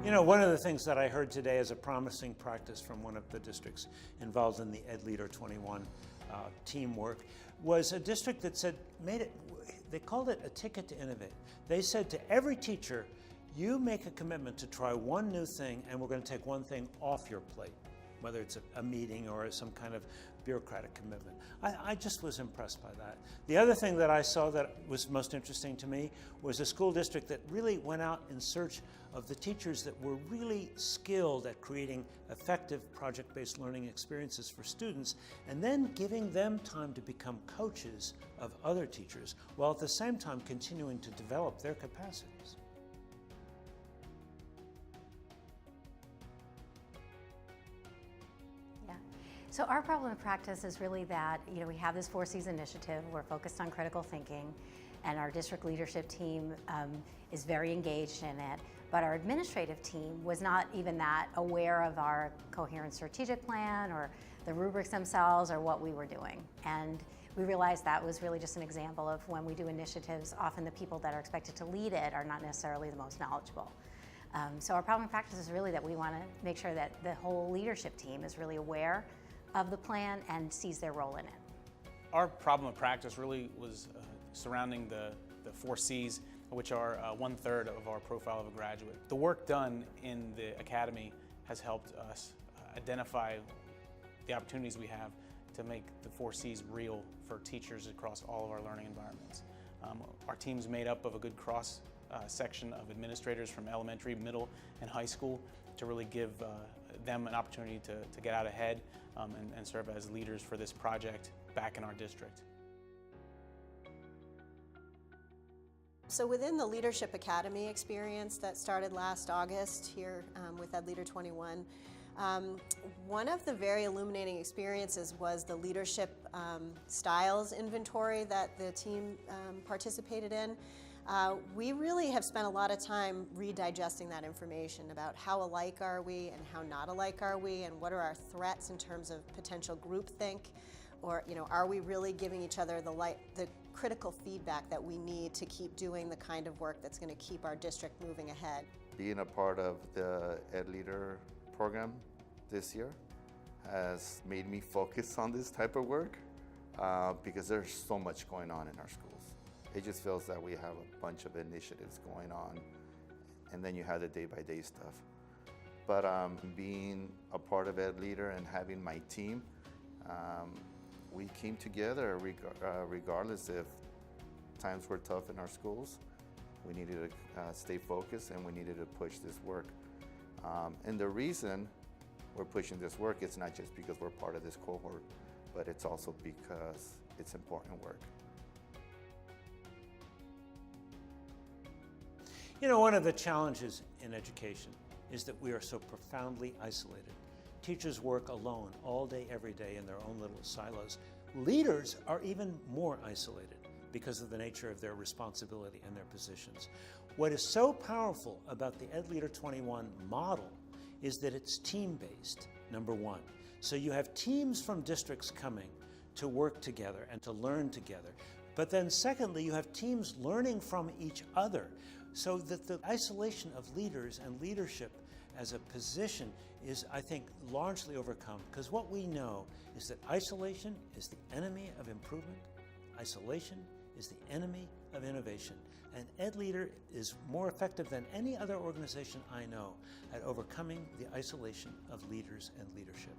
You know, one of the things that I heard today as a promising practice from one of the districts involved in the Ed Leader 21 teamwork was a district that said, they called it a ticket to innovate. They said to every teacher, you make a commitment to try one new thing and we're going to take one thing off your plate, whether it's a meeting or some kind of bureaucratic commitment. I just was impressed by that. The other thing that I saw that was most interesting to me was a school district that really went out in search of the teachers that were really skilled at creating effective project-based learning experiences for students, and then giving them time to become coaches of other teachers, while at the same time continuing to develop their capacities. So our problem in practice is really that, we have this 4 C's initiative. We're focused on critical thinking, and our district leadership team is very engaged in it. But our administrative team was not even that aware of our coherent strategic plan or the rubrics themselves or what we were doing. And we realized that was really just an example of when we do initiatives, often the people that are expected to lead it are not necessarily the most knowledgeable. So our problem in practice is really that we want to make sure that the whole leadership team is really aware of the plan and sees their role in it. Our problem of practice really was surrounding the 4 C's, which are 1/3 of our profile of a graduate. The work done in the academy has helped us identify the opportunities we have to make the 4 C's real for teachers across all of our learning environments. Our team's made up of a good cross section of administrators from elementary, middle, and high school to really give them an opportunity to get out ahead and serve as leaders for this project back in our district. So within the Leadership Academy experience that started last August here with Ed Leader 21, one of the very illuminating experiences was the leadership styles inventory that the team participated in. We really have spent a lot of time redigesting that information about how alike are we and how not alike are we, and what are our threats in terms of potential groupthink, or are we really giving each other the critical feedback that we need to keep doing the kind of work that's going to keep our district moving ahead. Being a part of the Ed Leader program this year has made me focus on this type of work because there's so much going on in our schools. It just feels that we have a bunch of initiatives going on, and then you have the day-by-day stuff. But being a part of Ed Leader and having my team, we came together regardless if times were tough in our schools. We needed to stay focused, and we needed to push this work. And the reason we're pushing this work, it's not just because we're part of this cohort, but it's also because it's important work. One of the challenges in education is that we are so profoundly isolated. Teachers work alone all day, every day in their own little silos. Leaders are even more isolated because of the nature of their responsibility and their positions. What is so powerful about the Ed Leader 21 model is that it's team-based, number one. So you have teams from districts coming to work together and to learn together. But then secondly, you have teams learning from each other, so that the isolation of leaders and leadership as a position is, I think, largely overcome. Because what we know is that isolation is the enemy of improvement. Isolation is the enemy of innovation. And Ed Leader is more effective than any other organization I know at overcoming the isolation of leaders and leadership.